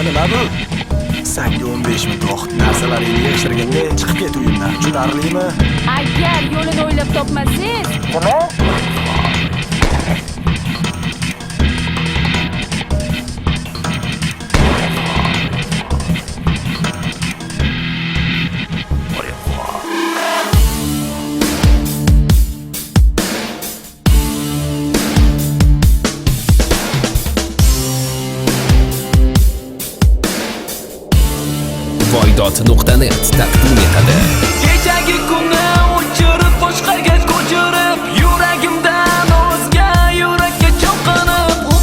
Nima bu? Senga 15 minut vaqt narsalaringni yig'ishtirganda chiqib ket uyimdan. Tushunarlimi? Agar yo'lini o'ylab topmasangiz, Nima? Voydot.net taqdim etadi. Kechagi kunni o'chirib boshqaga ko'chirib, yuragimdan o'zga yurakka cho'qinib, u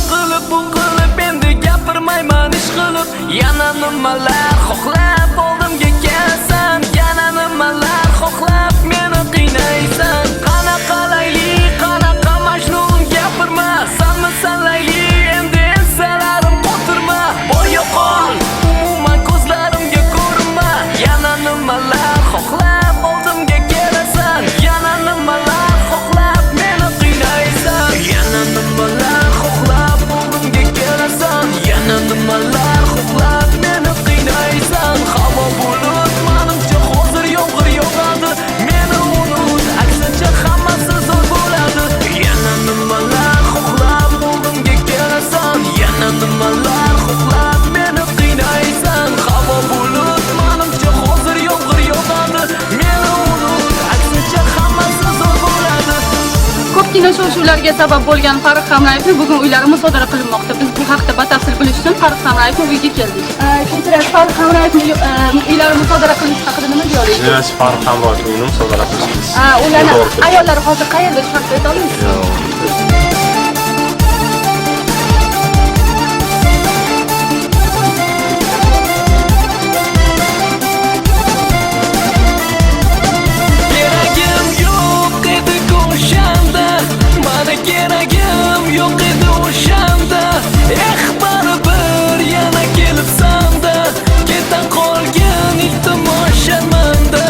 qilib endi gapirmayman ish qilib. Yana nimalar xohlab oldimga kelsan, yana nimalar xohlab meni qiynaysan. Qanaqa layli, qanaqa majnun gapirma, sanmisan layli, endi ensalarim qotirma. Boy yo'qol, umuman ko'zlarimga ko'rinma. Yana nimalar xohlab oldimga kelasan, yana nimalar xohlab meni qiynaysan. Yana nimalar xohlab oldimga kelasan, yana nimalar xohlab meni qiynaysan. Havo bulut, menimcha hozir yomg'ir yog'adi. Meni unut, aksincha hammasi zo'r bo'ladi. Yana nimalar xohlab oldimga kelasan, yana nimalar xohlab meni qiynaysan. Havo bulut, menimcha hozir yomg'ir yog'adi. Meni unut, aksincha hammasi zo'r bo'ladi. ko'pgina shov-shuvlarga sabab bo'lgan Farruh Hamrayevning bugun uylari musodara qilinmoqda. Biz bu haqda batafsil bilish uchun Farruh Hamrayevning uyiga keldik. Kechirasiz, Farruh Hamrayevning uylari musodara qilish haqida nima deyapsiz? Demak, Farruh Hamrayevning uyini musodara qilishimiz. Ularni ayollari hozir qayerda shu haqida ayta olasizmi? Keragim yo'q edi o'shanda, mana keragim yo'q edi o'shanda. Baribir yana kelibsan-da, ketdan qolgan iltimos sharmanda.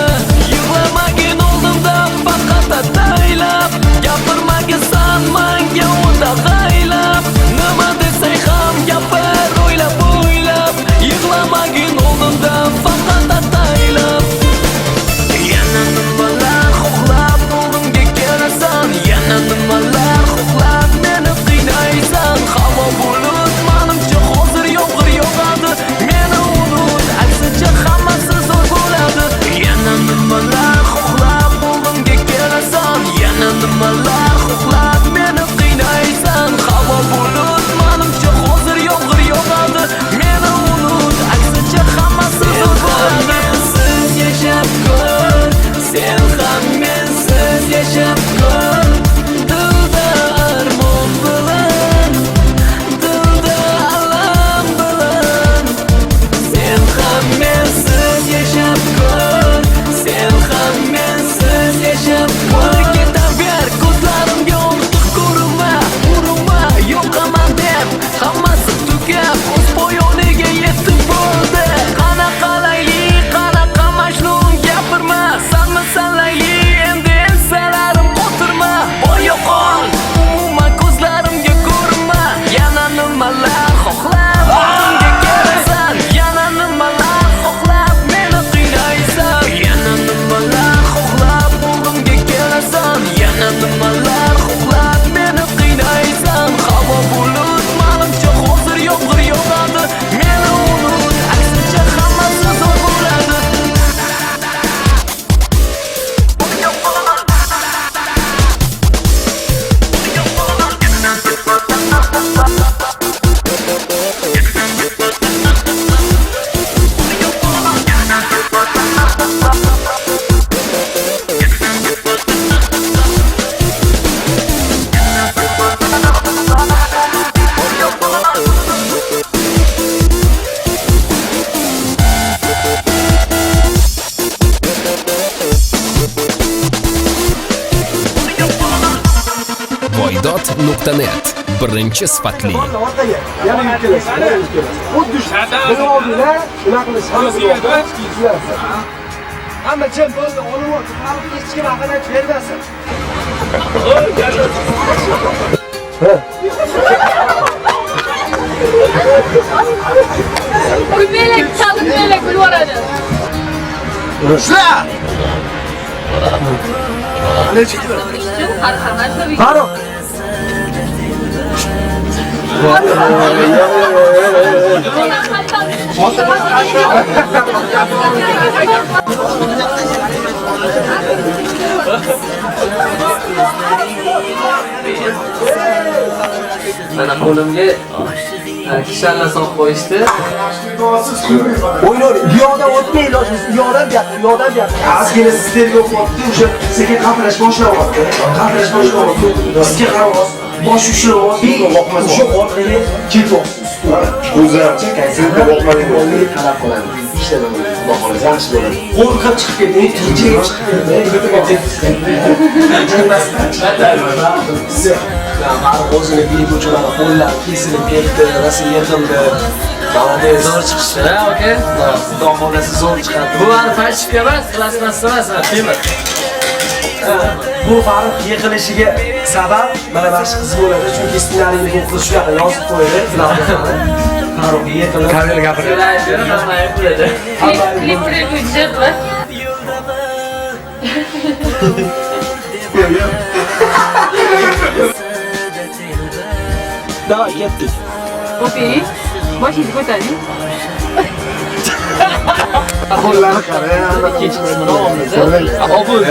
Yig'lamagin oldimda faqat ataylab, gapirmagisan menga o'dag'aylab. Nima desang ham gapir o'ylab, yig'lamagin oldimda faqat ataylab. Yana nimalar xohlab oldimga kelasan, yana nimalar xohlab meni qiynaysan. Havo bulut, menimcha hozir yomg'ir yog'adi. Meni unut, aksincha hammasi zo'r bo'ladi. Yana nimalar xohlab oldimga kelasan, yana nimalar xohlab meni qiynaysan. Havo bulut, menimcha hozir yomg'ir yog'adi. Meni unut, aksincha hammasi zo'r bo'ladi. Siz yashab ko'r, sen ham mensiz yashab ko'r. Dilda armon bilan, dilda alam bilan. Sen ham mensiz yashab ko'r, sen ham mensiz yashab ko'r. Ketaver ko'zlarimga ortiq ko'rinma, urinma, yo'qaman deb hammasi tugab o'z poyoniga yetib bo'ldi. Qanaqa layli, qanaqa majnun gapirma, sanmisan layli, endi ensalarim qotirma. Boy yo'qol, umuman ko'zlarimga ko'rinma. Yana nimalar xohlab oldimga kelasan, yana nimalar xohlab meni qiynaysan. Yana nimalar xohlab oldimga kelasan, yana nimalar xohlab meni qiynaysan. Havo bulut, menimcha hozir yomg'ir yog'adi. Meni unut, aksincha hammasi zo'r bo'ladi. Iste'dod.net birinchi sifatli. Yana yutkalaysiz, yana yutkalaysiz. Xuddi shu. Buni oldinglar, unaqa qilish hamma jim bo'ldi, olib ol. Hali hech kim aqlini bermasin. Kulmaylik, chalg'itmaylik, kulvoradi. Urushlar! Necha kilo? Har qanday Farruh. Mana qo'limga kishanlar solib qo'yishdi. O'ynaydi. Yo'qdan o'tmay ilojsiz. Yo'qdan gap. Ozgina stereo qotdi, o'sha sekin qaflash boshlayapti. Qaflash boshlayapti. Sizga qarab, bosh ushlayapti. O'sha orqaga ketyapsiz. O'zimcha kayfiyatga boqmadim. Qarab qoladi. Ishladim. Xudo xohlasa yaxshi bo'ladi. Qo'rqib chiqib ketding, tinchiga chiqib ketding. Mani o'zini bilib uchunlar qo'llar kesilib ketdi, rasm yig'ildi. Молодец, Zo'r chiqishdi, aka. Xudo xohlasa zo'r chiqadi. Bu ani falshifka emas, plasmas emas, temir. Bu Farruh yiqilishiga sabab mana mana shu qiz bo'ladi, chunki ssenariyni bu qiz shu yoqqa yozib qo'ydi. Farruh yiqilib kamera gapiradi. Klip budjet va Давай, ketdik. o'ping. Boshingizni ko'taring. Qo'llari qara. Ikkinchi qismi nomimizda. Obul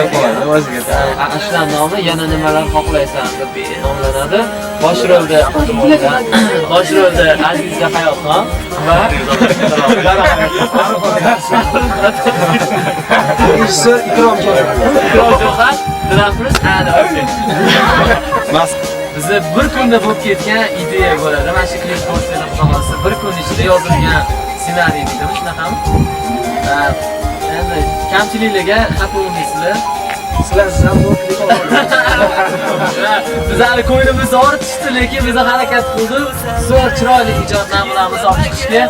ashlan nomi yana nimalar xohlaysan deb nomlanadi. Bosh rolda Azizga Hayotxon va Rejissor Ikromjon. Ikromjon Drafrus Bizda bir kunda bo'lib ketgan ideya bo'ladi. Mana shu klip posterni xudosi bir kun ichida yozilgan ssenariy deydi. Shunaqami? Endi kamchiliklarga xafa bo'lmaysizlar. Sizlar zavodlik Biz hali ko'nglimizni ortishdi, lekin biz harakat qildik. Zo'r chiroyli ijod namunamizni olib chiqishga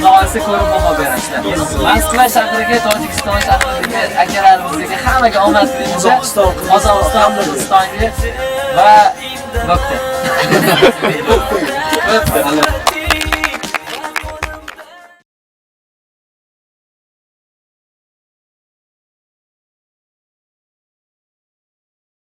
xohlasa ko'rib baho berasizlar. Moskva shahriga, Tojikiston shahriga, akalarimizga hammaga omad tilaymiz. Qozog'iston, Qirg'izistonga va Bo'pti.